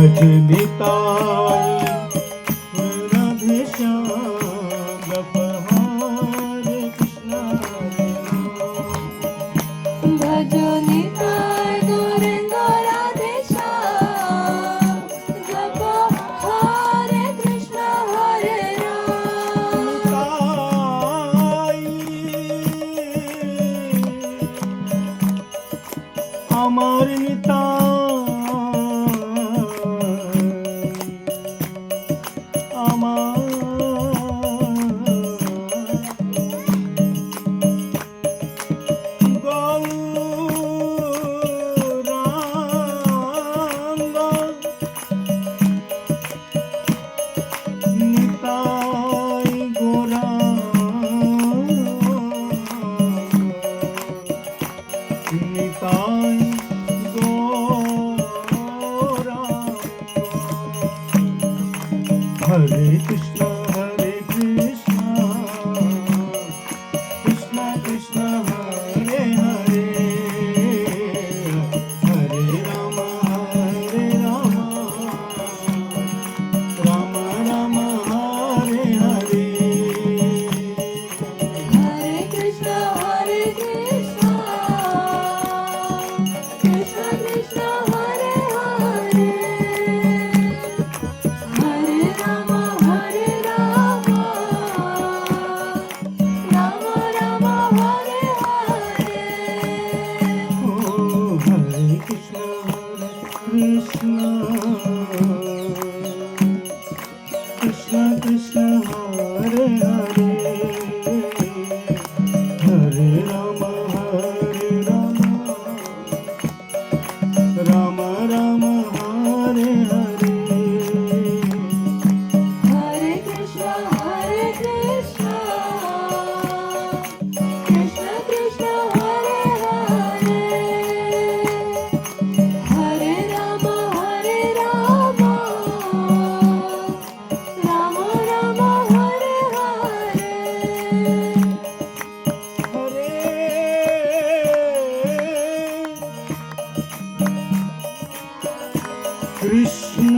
भज निताई राधे श्याम जप हरे कृष्ण हरे राम भज निताय गोविंद राधे श्याम जप हरे कृष्ण हरे राम আমার নিতাই আমার গৌরাঙ্গ নিতাই গৌরাঙ্গ নিতাই हरे कृष्ण कृष्ण कृष्ण हरे हरे हरे राम राम राम हरे हरे हरे कृष्ण कृष्ण कृष्ण हरे हरे हरे राम राम राम हरे हरे ओ हरे कृष्ण कृष्ण कृष्ण हरे हरे हरे राम राम राम हरे हरे हरे कृष्ण कृष्ण कृष्ण हरे हरे हरे राम राम राम हरे हरे कृष्ण